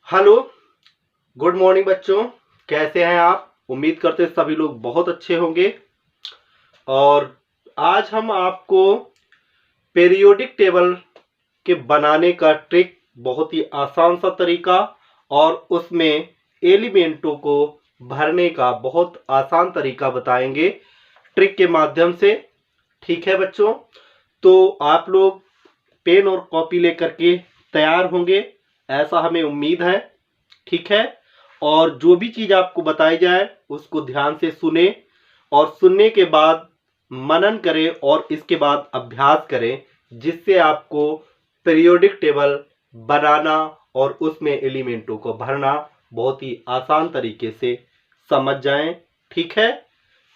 Hello. Good morning बच्चों। कैसे हैं आप? उम्मीद करते हैं सभी लोग बहुत अच्छे होंगे। और आज हम आपको पीरियोडिक टेबल के बनाने का ट्रिक, बहुत ही आसान सा तरीका और उसमें एलिमेंटों को भरने का बहुत आसान तरीका बताएंगे ट्रिक के माध्यम से। ठीक है बच्चों, तो आप लोग पेन और कॉपी लेकर के तैयार होंगे, ऐसा हमें उम्मीद है। ठीक है, और जो भी चीज आपको बताई जाए उसको ध्यान से सुने और सुनने के बाद मनन करें और इसके बाद अभ्यास करें, जिससे आपको पीरियोडिक टेबल बनाना और उसमें एलिमेंटों को भरना बहुत ही आसान तरीके से समझ जाएं। ठीक है,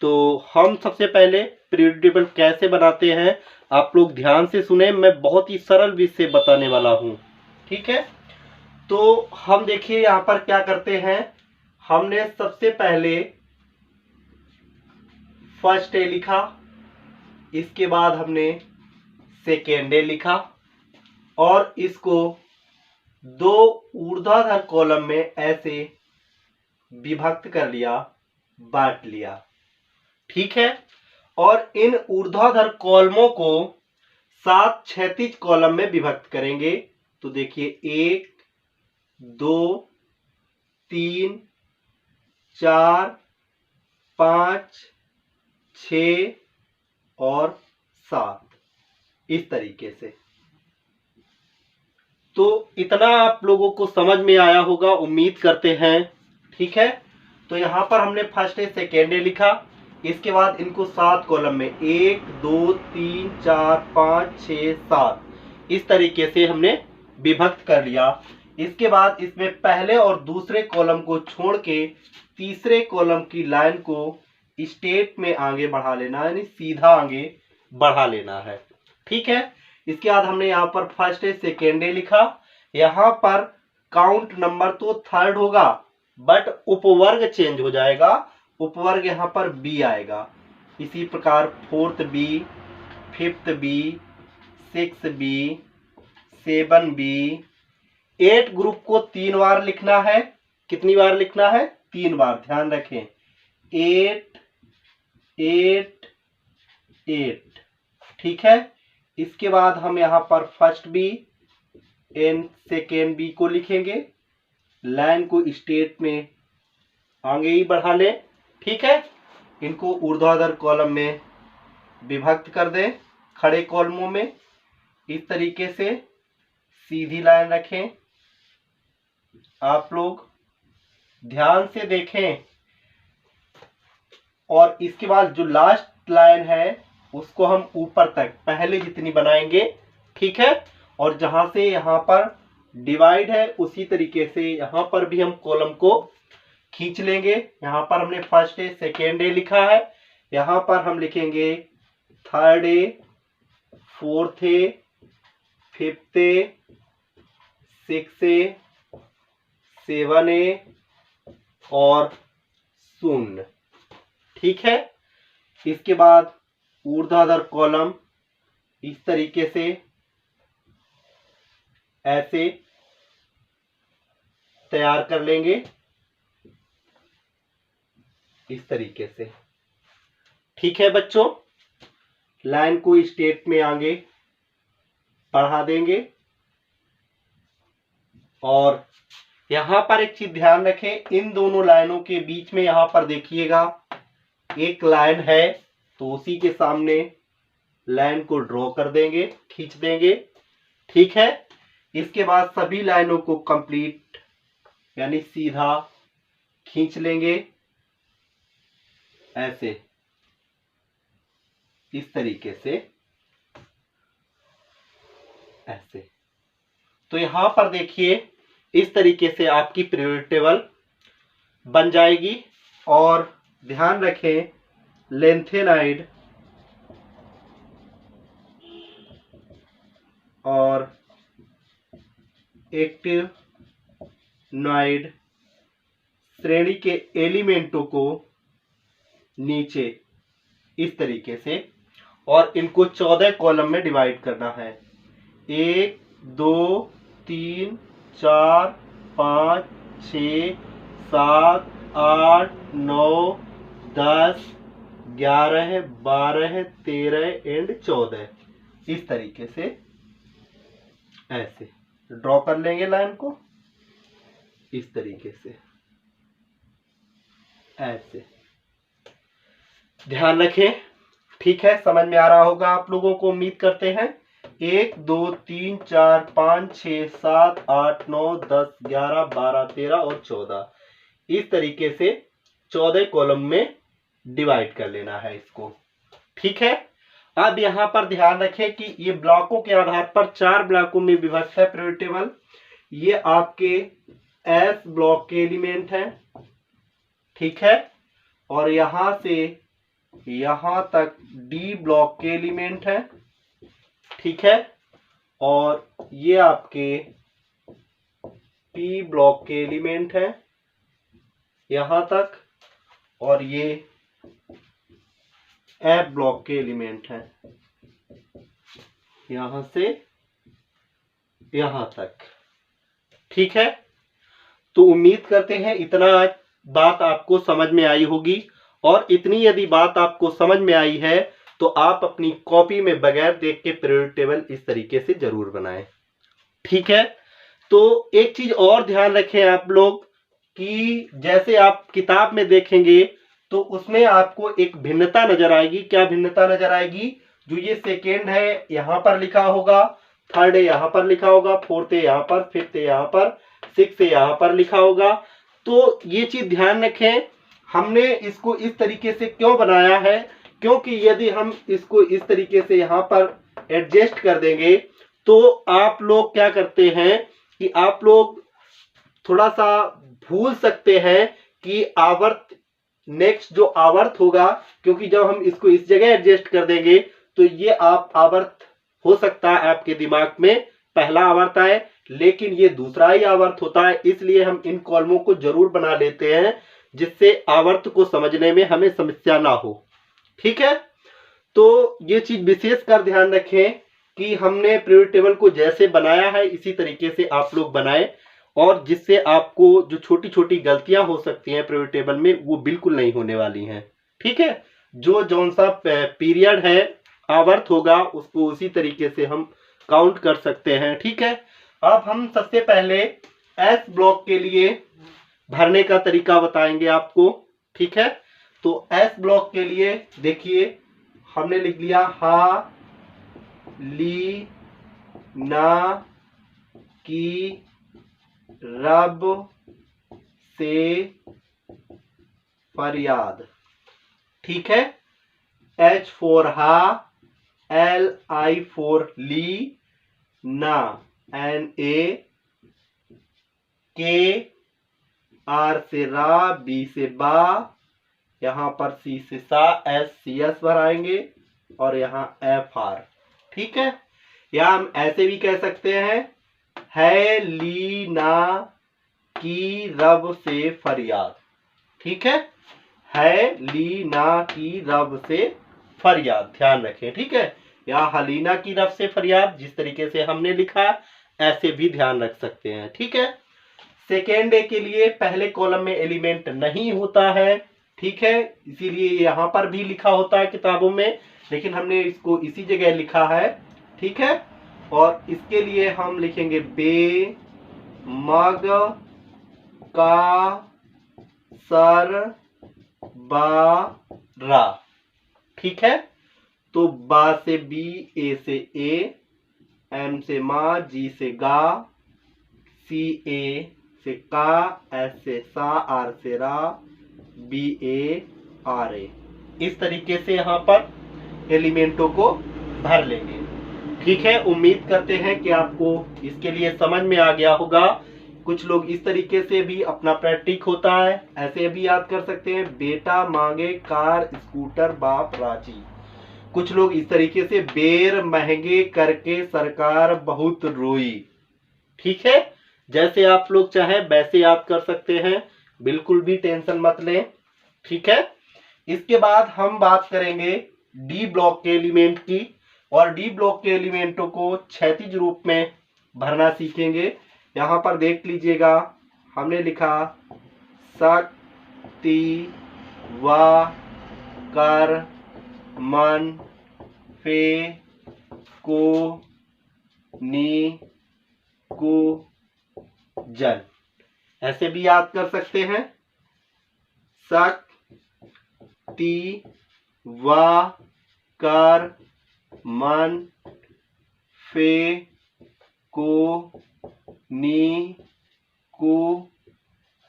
तो हम सबसे पहले पीरियोडिक टेबल कैसे बनाते हैं आप लोग ध्यान से सुने। मैं बहुत ही सरल विधि से बताने वाला हूं। ठीक है, तो हम देखिए यहां पर क्या करते हैं। हमने सबसे पहले फर्स्ट डे लिखा, इसके बाद हमने सेकेंड डे लिखा और इसको दो ऊर्ध्वाधर कॉलम में ऐसे विभक्त कर लिया, बांट लिया। ठीक है, और इन ऊर्ध्वाधर कॉलमों को 7 क्षैतिज कॉलम में विभक्त करेंगे। तो देखिए 1 2 3 4 5 6 और 7, इस तरीके से। तो इतना आप लोगों को समझ में आया होगा, उम्मीद करते हैं। ठीक है, तो यहां पर हमने फर्स्ट डे सेकेंड डे लिखा, इसके बाद इनको 7 कॉलम में 1 2 3 4 5 6 7 इस तरीके से हमने विभक्त कर लिया। इसके बाद इसमें पहले और दूसरे कॉलम को छोड़ के तीसरे कॉलम की लाइन को स्टेट में आगे बढ़ा लेना, यानी सीधा आगे बढ़ा लेना है। ठीक है, इसके बाद हमने यहाँ पर फर्स्ट डे सेकेंड डे लिखा। यहाँ पर काउंट नंबर तो थर्ड होगा, बट उपवर्ग चेंज हो जाएगा। उपवर्ग यहाँ पर बी आएगा। इसी प्रकार fourth B, fifth B, six B, 7 B. 8 group को 3 बार लिखना है। कितनी बार लिखना है? 3 बार, ध्यान रखें। 8 8 8। ठीक है, इसके बाद हम यहाँ पर first B and second B को लिखेंगे। लाइन को स्टेट में आगे ही बढ़ा लें। ठीक है, इनको ऊर्ध्वाधर कॉलम में विभक्त कर दें, खड़े कॉलमों में। इस तरीके से सीधी लाइन रखें। आप लोग ध्यान से देखें, और इसके बाद जो लास्ट लाइन है उसको हम ऊपर तक पहले जितनी बनाएंगे। ठीक है, और जहां से यहां पर डिवाइड है उसी तरीके से यहां पर भी हम कॉलम को खींच लेंगे। यहां पर हमने फर्स्ट डे सेकेंड डे लिखा है, यहां पर हम लिखेंगे third day, fourth day, fifth day, six day, 7 day और 0। ठीक है, इसके बाद ऊर्ध्वाधर कॉलम इस तरीके से ऐसे तैयार कर लेंगे, इस तरीके से। ठीक है बच्चों, लाइन को स्टेट में आगे बढ़ा देंगे। और यहां पर एक चीज ध्यान रखें, इन दोनों लाइनों के बीच में यहां पर देखिएगा एक लाइन है, तो उसी के सामने लाइन को ड्रॉ कर देंगे, खींच देंगे। ठीक है, इसके बाद सभी लाइनों को कंप्लीट यानी सीधा खींच लेंगे ऐसे, इस तरीके से, ऐसे। तो यहां पर देखिए इस तरीके से आपकी पीरियोडिक टेबल बन जाएगी। और ध्यान रखें, लेंथेनाइड और एक्टिव नॉइड श्रेणी के एलिमेंटों को नीचे इस तरीके से, और इनको 14 कॉलम में डिवाइड करना है। 1 2 3 4 5 6 7 8 9 10 11 12 13 एंड 14। इस तरीके से ऐसे ड्रॉ कर लेंगे लाइन को, इस तरीके से ऐसे। ध्यान रखें, ठीक है, समझ में आ रहा होगा आप लोगों को, उम्मीद करते हैं। 1 2 3 4 5 6 7 8 9 10 11 12 13 और 14, इस तरीके से 14 कॉलम में डिवाइड कर लेना है इसको, ठीक है। अब यहां पर ध्यान रखें कि ये ब्लॉकों के आधार पर 4 ब्लॉकों में विभक्त है पीरियोडिक टेबल। ये आपके एस ब्लॉक के एलिमेंट हैं, ठीक है, और यहां से यहां तक डी ब्लॉक के एलिमेंट हैं, ठीक है, और ये आपके पी ब्लॉक के एलिमेंट हैं यहां तक, और ये एफ ब्लॉक के एलिमेंट हैं यहां से यहां तक, ठीक है। तो उम्मीद करते हैं इतना बात आपको समझ में आई होगी, और इतनी यदि बात आपको समझ में आई है तो आप अपनी कॉपी में बगैर देख के पीरियोडिक टेबल इस तरीके से जरूर बनाएं, ठीक है। तो एक चीज और ध्यान रखें आप लोग कि जैसे आप किताब में देखेंगे तो उसमें आपको एक भिन्नता नजर आएगी। क्या भिन्नता नजर आएगी? जो ये सेकेंड है यहां पर लिखा होगा, थर्ड है यहां पर लिखा होगा, फोर्थ है यहां पर, फिफ्थ है यहां पर, सिक्स्थ है यहां पर लिखा होगा। तो ये चीज ध्यान रखें, हमने इसको इस तरीके से क्यों बनाया है, क्योंकि यदि हम इसको इस तरीके से यहां पर एडजस्ट कर देंगे तो आप लोग क्या करते हैं कि आप लोग थोड़ा सा भूल सकते हैं कि आवर्त नेक्स्ट जो आवर्त होगा, क्योंकि जब हम इसको इस जगह एडजस्ट कर देंगे तो ये आप आवर्त हो सकता है आपके दिमाग में पहला आवर्त आए, लेकिन ये दूसरा ही आवर्त होता है। इसलिए हम इन कॉलमों को जरूर बना लेते हैं जिससे आवर्त को समझने में हमें समस्या ना हो, ठीक है। तो ये चीज विशेष कर ध्यान रखें कि हमने पीरियोडिक टेबल को जैसे बनाया है इसी तरीके से आप लोग बनाएं, और जिससे आपको जो छोटी छोटी गलतियां हो सकती हैं पीरियोडिक टेबल में वो बिल्कुल नहीं होने वाली हैं, ठीक है। जो जौन सा पीरियड है आवर्त होगा उसको उसी तरीके से हम काउंट कर सकते हैं, ठीक है। अब हम सबसे पहले एस ब्लॉक के लिए भरने का तरीका बताएंगे आपको, ठीक है। तो एस ब्लॉक के लिए देखिए हमने लिख लिया हा ली ना की रब से फरियाद, ठीक है। H फॉर हा, L I फॉर ली, ना NA, K R से रा, B से बा, यहां पर C से सा, S CS भराएंगे, और यहां FR, ठीक है। या हम ऐसे भी कह सकते हैं है ली ना की रब से फरियाद, ठीक है ली ना की रब से फरियाद, ध्यान रखें, ठीक है। या हलीना की रब से फरियाद, जिस तरीके से हमने लिखा ऐसे भी ध्यान रख सकते हैं, ठीक है। सेकेंड डे के लिए पहले कॉलम में एलिमेंट नहीं होता है, ठीक है, इसीलिए यहां पर भी लिखा होता है किताबों में, लेकिन हमने इसको इसी जगह लिखा है, ठीक है। और इसके लिए हम लिखेंगे बे मग का सर बा रा, ठीक है। तो बा से बी, ए से ए, एम से मा, जी से गा, सी ए से का, एस से सा, आर से रा, बी ए आर ए, इस तरीके से यहां पर एलिमेंटों को भर लेंगे, ठीक है। उम्मीद करते हैं कि आपको इसके लिए समझ में आ गया होगा। कुछ लोग इस तरीके से भी अपना प्रैक्टिक होता है, ऐसे भी याद कर सकते हैं, बेटा मांगे कार स्कूटर बाप राजी। कुछ लोग इस तरीके से बेर महंगे करके सरकार बहुत रोई, ठीक है। जैसे आप लोग चाहें वैसे याद कर सकते हैं, बिल्कुल भी टेंशन मत लें, ठीक है। इसके बाद हम बात करेंगे डी ब्लॉक के एलिमेंट की, और डी ब्लॉक के एलिमेंटों को क्षैतिज रूप में भरना सीखेंगे। यहां पर देख लीजिएगा हमने लिखा शक्ति व कर मन फे को नी कु जन। ऐसे भी याद कर सकते हैं, शक्ति व कर मन फे को नी कु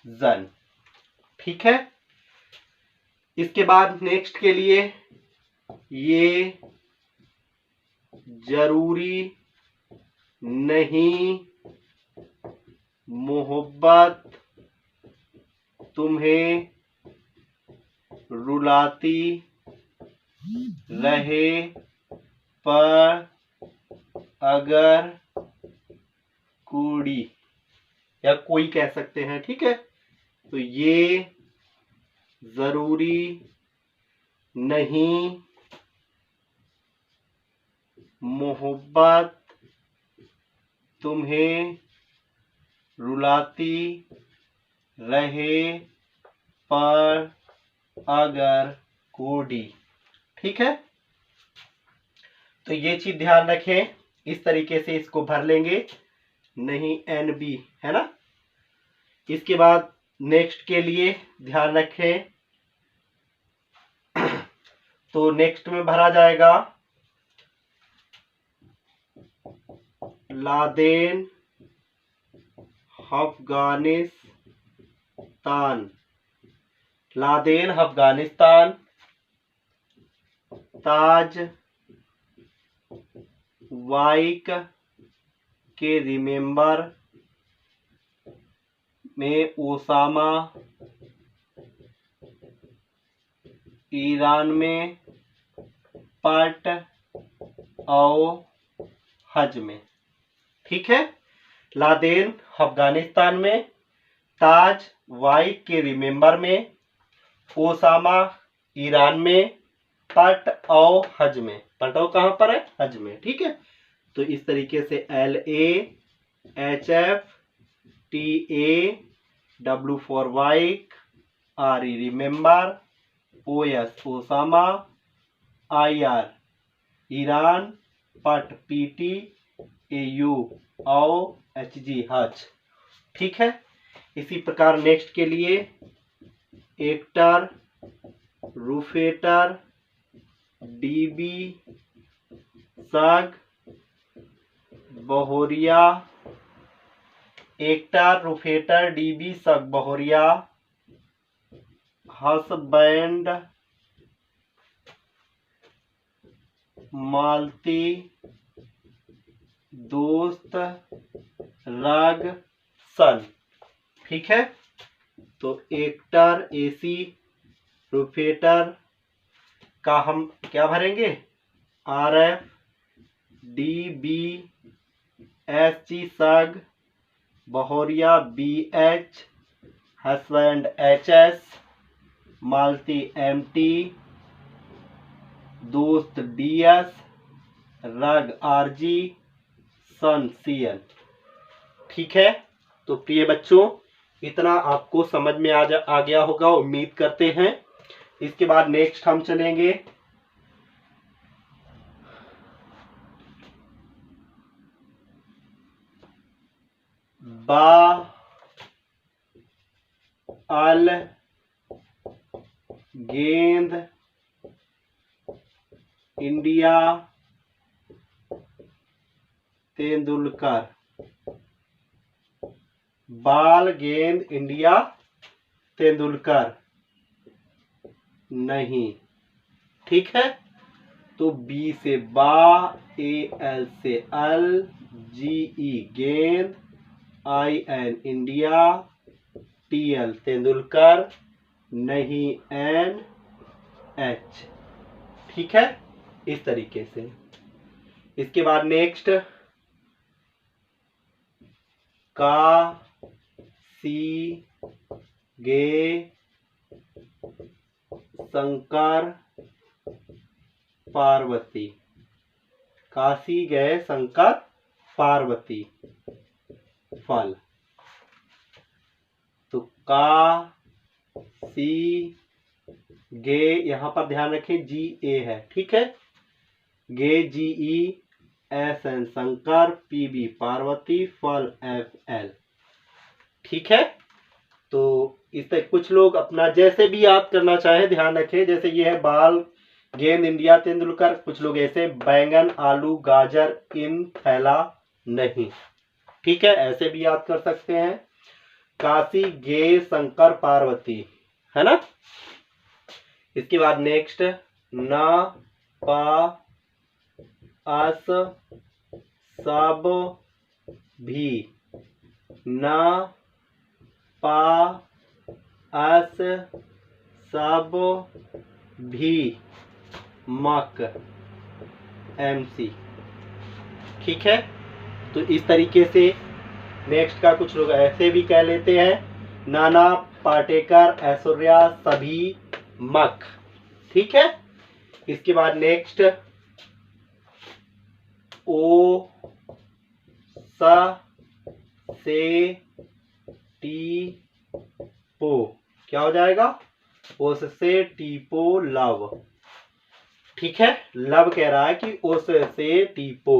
जन। ठीक है। इसके बाद नेक्स्ट के लिए, ये जरूरी नहीं मोहब्बत तुम्हें रुलाती रहे पर अगर कुड़ी, या कोई कह सकते हैं। ठीक है। तो ये जरूरी नहीं मोहब्बत तुम्हें रुलाती रहे पर अगर कोडी। ठीक है। तो ये चीज ध्यान रखें, इस तरीके से इसको भर लेंगे, नहीं एन बी, है ना। इसके बाद नेक्स्ट के लिए ध्यान रखें, तो नेक्स्ट में भरा जाएगा लादेन अफगानिस्तान, लादेन अफगानिस्तान, ताज वाइक के रिमेंबर में ओसामा ईरान में पट और हज में। ठीक है। लादेन अफगानिस्तान में, ताज वाइक के रिमेंबर में, ओसामा ईरान में, पट और हज में। पटाओ कहां पर है? हज में। ठीक है। तो इस तरीके से LAHF TAW फॉर वाइक, RE remember, OS Osama, IR Iran, पट PT, AU और HG हज। ठीक है। इसी प्रकार नेक्स्ट के लिए एक्टर, रूफेटर, DB सग, बहोरिया, एक्टर, रूफेटर, DB सग, बहोरिया, हसबैंड, मालती, दोस्त, राग, सन। ठीक है। तो एक्टर AC, रूफेटर का हम क्या भरेंगे? RF DB SG सग, बहोरिया BH, हसबैंड HS, मालती MT, दोस्त DS, रग RG, सन CN। ठीक है। तो प्रिय बच्चों, इतना आपको समझ में आ गया होगा, उम्मीद करते हैं। इसके बाद नेक्स्ट हम चलेंगे बा अल गेंद इंडिया तेंदुलकर, बाल गेंद इंडिया तेंदुलकर नहीं। ठीक है। तो B से बा, AL से अल, GE गेंद, IN इंडिया, TL तेंदुलकर नहीं, NH। ठीक है। इस तरीके से। इसके बाद नेक्स्ट का सी गे शंकर पार्वती, काशी गए शंकर पार्वती फल। का, सी, गे, यहाँ पर ध्यान रखें जी ए है, ठीक है। गे G E, S N Shankar, P B Parvati, फल एफ एल, ठीक है। तो इस तरह कुछ लोग अपना जैसे भी याद करना चाहे ध्यान रखें, जैसे ये है बाल, गेंद इंडिया तेंदुलकर, कुछ लोग ऐसे बैंगन, आलू, गाजर, इन, थैला, नहीं, ठीक है, ऐसे भी याद कर सकते हैं। काशी, गे, शंकर, पार्वती, है ना। इसके बाद नेक्स्ट न, पा, अस, सब, भी, न, पा, अस, सब, भी, मक, MC, ठीक है। तो इस तरीके से नेक्स्ट का कुछ लोग ऐसे भी कह लेते हैं, नाना पाटेकर, ऐश्वर्या, सभी, मक, ठीक है। इसके बाद नेक्स्ट ओ, स, से, टी, पो, क्या हो जाएगा, ओस से टीपो लव, ठीक है। लव कह रहा है कि ओस से टीपो,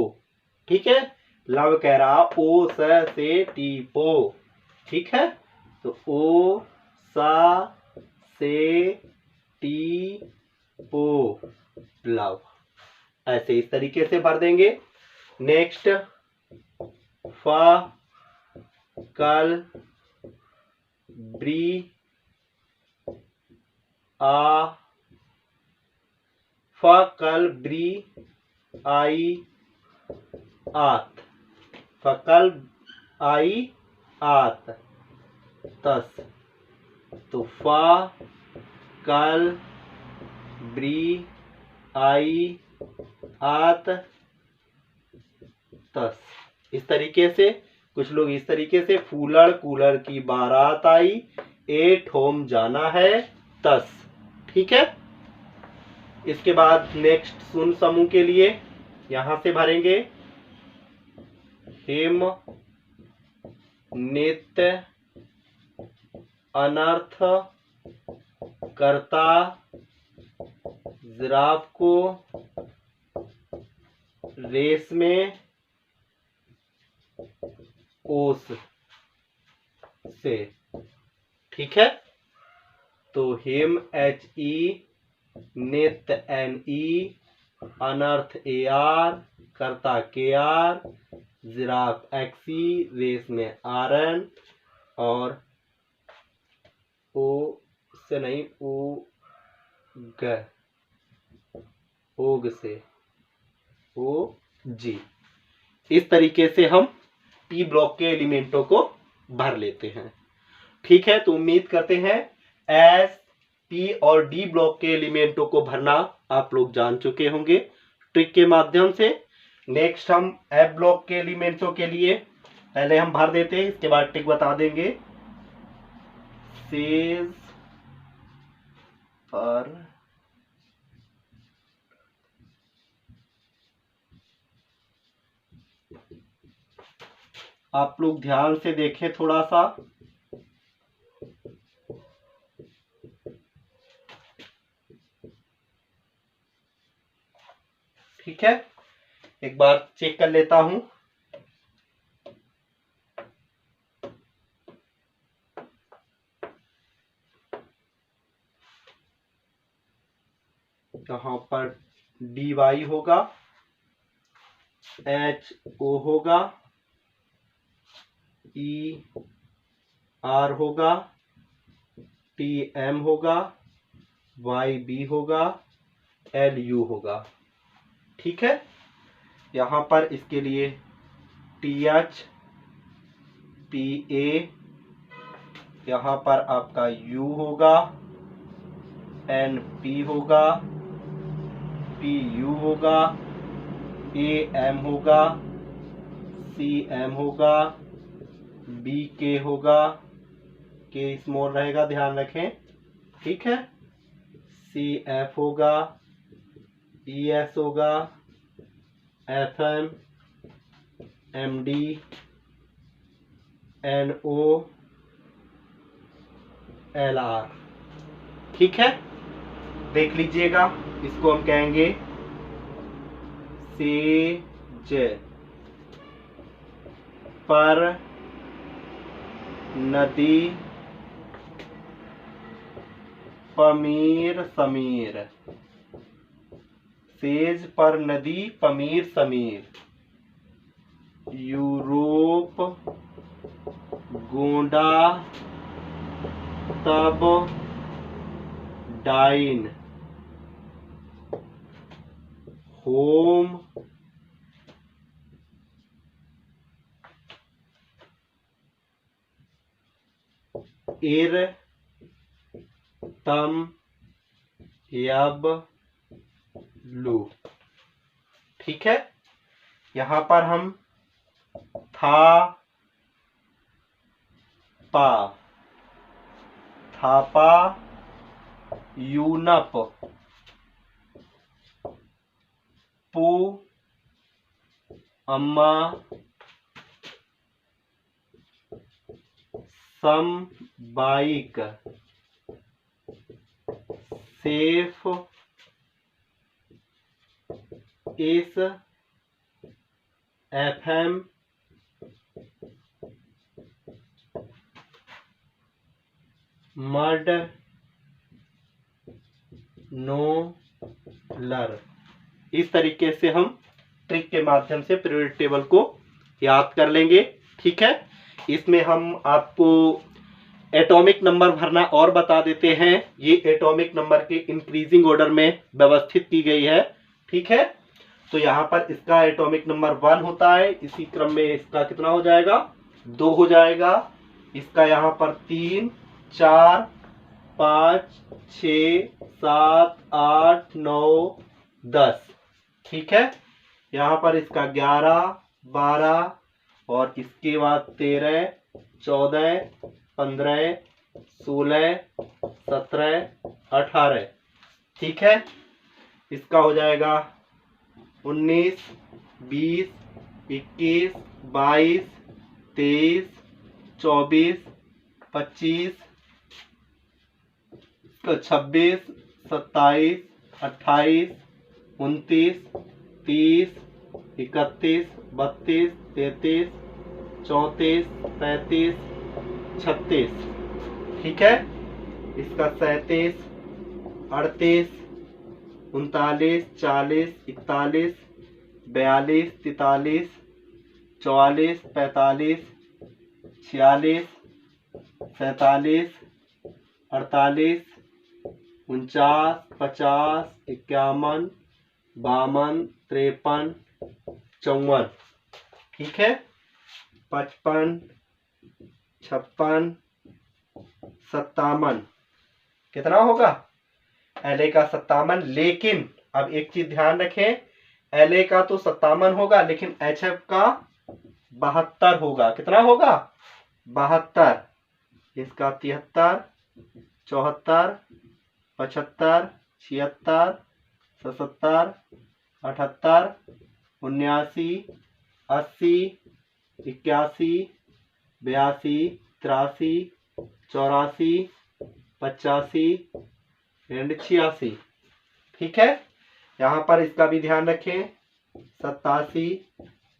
ठीक है। लव कह रहा ओ से टीपो, ठीक है। तो ओ सा से टी पो लव, ऐसे इस तरीके से भर देंगे। नेक्स्ट फ, कल, ब्री, आ, फ, कल, ब्री, आई, आत, फकल, आई, आत, तस, तो फा, कल, ब्री, आई, आत, तस, इस तरीके से। कुछ लोग इस तरीके से फूलड़ कूलर की बारात आई, ए ठोम जाना है, तस, ठीक है। इसके बाद नेक्स्ट सुन समूह के लिए यहां से भरेंगे, हिम, नित्य, अनर्थ, कर्ता, जिराफ को, रेस में, ओस से, ठीक है। तो हिम HE, नित्य NE, अनर्थ AR, कर्ता KR, जिराफ XE, रेस में RN, और ओ से नहीं ओग से OG। इस तरीके से हम P ब्लॉक के एलिमेंटों को भर लेते हैं, ठीक है। तो उम्मीद करते हैं S, P और D ब्लॉक के एलिमेंटों को भरना आप लोग जान चुके होंगे ट्रिक के माध्यम से। नेक्स्ट हम F ब्लॉक के एलिमेंटों के लिए पहले हम भर देते हैं, इसके बाद ट्रिक बता देंगे। सेज पर आप लोग ध्यान से देखें थोड़ा सा, ठीक है। एक बार चेक कर लेता हूं। यहाँ पर DY होगा, HO होगा, ER होगा, TM होगा, YB होगा, LU होगा, ठीक है। यहाँ पर इसके लिए TH, PA, यहाँ पर आपका U होगा, NP होगा, PU होगा, AM होगा, CM होगा, BK होगा, K स्मॉल रहेगा ध्यान रखें, ठीक है। CF होगा, ES होगा, FM, MD, NO, LR। ठीक है, देख लीजिएगा, इसको हम कहेंगे सेज पर नदी पमीर समीर। सेज पर नदी पमीर समीर। यूरोप गोंडा तब डाइन। होम इर तम यब लू। ठीक है, यहां पर हम था पा, थापा यूनप, पू अम्मा, सम बाइक, सेफ इस FM मड नो लर। इस तरीके से हम ट्रिक के माध्यम से पीरियोडिक टेबल को याद कर लेंगे। ठीक है, इसमें हम आपको एटॉमिक नंबर भरना और बता देते हैं। ये एटॉमिक नंबर के इंक्रीजिंग ऑर्डर में व्यवस्थित की गई है। ठीक है, तो यहाँ पर इसका एटॉमिक नंबर 1 होता है, इसी क्रम में इसका कितना हो जाएगा, 2 हो जाएगा। इसका यहाँ पर 3, 4, 5, 6, 7, 8, 9, 10। ठीक है, यहाँ पर इसका 11, 12 और इसके बाद 13, 14, 15, 16, 17, 18। ठीक है, इसका हो जाएगा 19, 20, 21, 22, 23, 24, 25, 26, 27, 28, 29, 30, 31, 32, 33, 34, 35, 36। ठीक है, इसका 37, 38, 39, 40, 41, 42, 43, 44, 45, 46, 47, 48, 49, 50, 51, 52, 53, 54। ठीक है, 55, 56, 57। कितना होगा, LA का 57। लेकिन अब एक चीज ध्यान रखें, LA का तो 57 होगा, लेकिन HF का 72 होगा। कितना होगा, 72। इसका 73, 74, 75, 76, 77, 78, 79, 80, 81, 82, 83, 84, 85 एंड 86। ठीक है, यहाँ पर इसका भी ध्यान रखें, 87,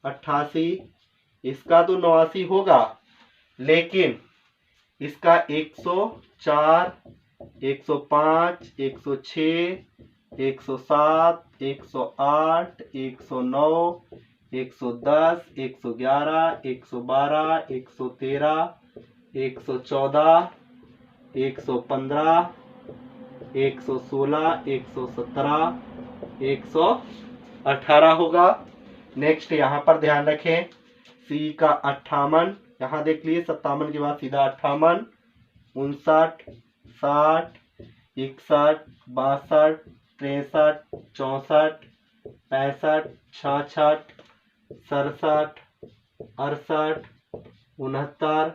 88, इसका तो 89 होगा, लेकिन इसका 104, 105, 106, 107, 108, 109, 110, 111, 112, 113, 114, 115, 116, 117, 118 होगा। नेक्स्ट यहाँ पर ध्यान रखें, C का 58, यहाँ देख लिए 57 के बाद सीधा 58, 59, 60, 61, 62, 63, 64, 65, 66, 67, 68, 69,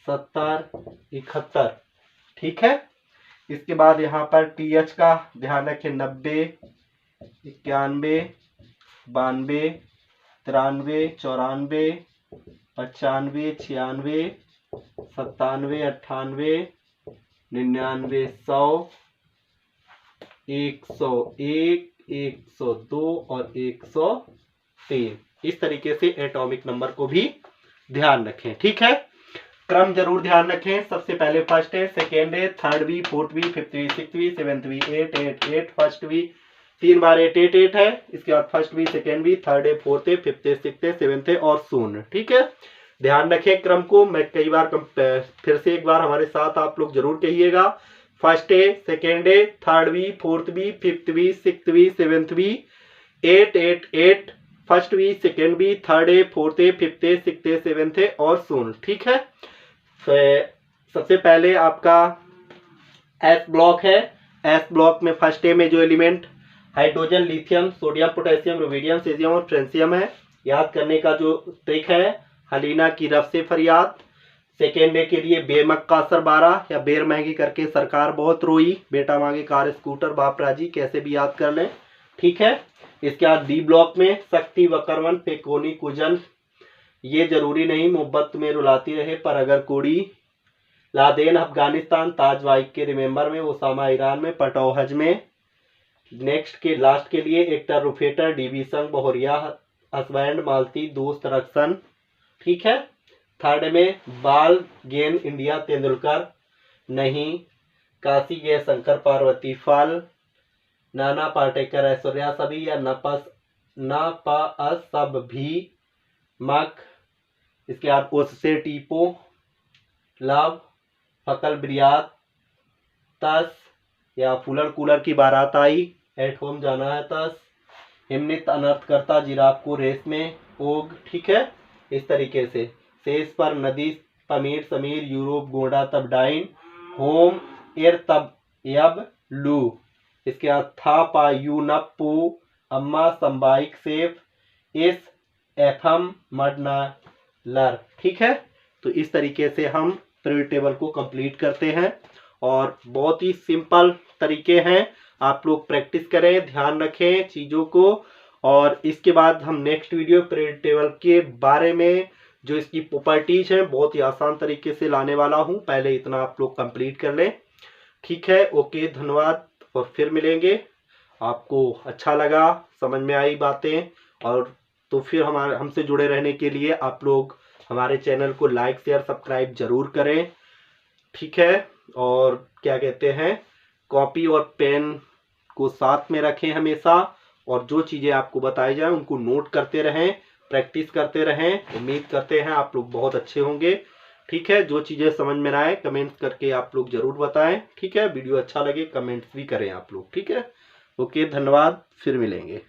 70, 71। ठीक है, इसके बाद यहाँ पर TH का ध्यान रखें, 90, 91, 92, 93, 94, 95, 96, 97, 98, 99, 100, 101, 102 और 103। इस तरीके से एटॉमिक नंबर को भी ध्यान रखें। ठीक है, क्रम जरूर ध्यान रखें। सबसे पहले फर्स्ट है, सेकेंड है, थर्ड भी, फोर्थ भी, फिफ्थ भी, सिक्स्थ भी, सेवेंथ भी, 8 8 8, फर्स्ट भी 3 बार 8 8 8 है। इसके बाद फर्स्ट भी, सेकेंड भी, थर्ड है, फोर्थ है, फिफ्थ है, सिक्स्थ है, सेवेंथ है और शून्य। ठीक है, ध्यान रखें क्रम को। मैं कई बार फिर से एक बार हमारे साथ आप लोग जरूर कहिएगा। फर्स्ट है, सेकेंड है, थर्ड भी, फोर्थ भी, फिफ्थ भी, सिक्स्थ भी, सेवेंथ भी, 8 8 8, फर्स्ट भी, सेकेंड भी, थर्ड है, फोर्थ है, फिफ्थ है, सिक्स्थ है, सेवेंथ है और शून्य। ठीक है, सबसे पहले आपका एस ब्लॉक है। एस ब्लॉक में फर्स्ट ए में जो element hydrogen, lithium, sodium, potassium, rubidium, caesium और फ्रेंसियम है। याद करने का जो ट्रिक है, हलीना की रफ से फरियाद। सेकेंड डे के लिए बेमक का असर 12 या बेर महंगी करके सरकार बहुत रोई, बेटा मांगे कार स्कूटर बाप राजी, कैसे भी याद कर लें। ठीक है, इसके बाद डी ब्लॉक में शक्ति, वक्रमन, फेकोनी, कुजन। ये जरूरी नहीं मोहब्बत में रुलाती रहे पर अगर कोड़ी। लादेन अफगानिस्तान, ताज वाइक के रिमेंबर में, ओसामा ईरान में, पटाओ हज में। नेक्स्ट के लास्ट के लिए एक्टर, रुफेटर, डीबी संग, बहोरिया, हसबैंड, मालती, दोस्त, रक्सन। ठीक है, थर्ड में बाल गेन, इंडिया, तेंदुलकर नहीं, काशी गए शंकर पार्वती, फल, नाना पाटेकर, ऐश्वर्या सभी या नपस सब भी, मक। इसके बाद उससे टीपो, लव, फकल ब्रियात, तस या फूलर कूलर की बारात आई, एट होम जाना है तस, हिमनित अनर्थ करता, जिराफ को रेस में, ओग। ठीक है, इस तरीके से शेष पर नदी, पमीर, समीर, यूरोप, गोंडा तब डाइन, होम, एर तब यब, लू। इसके बाद था, पा, यू, नप, पू, अम्मा, संबाइक, सेफ, इस, एफम, मडना, लर। ठीक है, तो इस तरीके से हम पीरियड टेबल को कंप्लीट करते हैं और बहुत ही सिंपल तरीके हैं। आप लोग प्रैक्टिस करें, ध्यान रखें चीज़ों को। और इसके बाद हम नेक्स्ट वीडियो पीरियड टेबल के बारे में जो इसकी प्रॉपर्टीज हैं बहुत ही आसान तरीके से लाने वाला हूं। पहले इतना आप लोग कंप्लीट कर लें। ठीक है, ओके, धन्यवाद और फिर मिलेंगे। आपको अच्छा लगा, समझ में आई बातें, और तो फिर हमसे जुड़े रहने के लिए आप लोग हमारे चैनल को लाइक, शेयर, सब्सक्राइब जरूर करें। ठीक है, और क्या कहते हैं, कॉपी और पेन को साथ में रखें हमेशा, और जो चीज़ें आपको बताई जाए उनको नोट करते रहें, प्रैक्टिस करते रहें। उम्मीद करते हैं आप लोग बहुत अच्छे होंगे। ठीक है, जो चीज़ें समझ में ना आए कमेंट्स करके आप लोग जरूर बताएं। ठीक है, वीडियो अच्छा लगे कमेंट्स भी करें आप लोग। ठीक है, ओके, धन्यवाद, फिर मिलेंगे।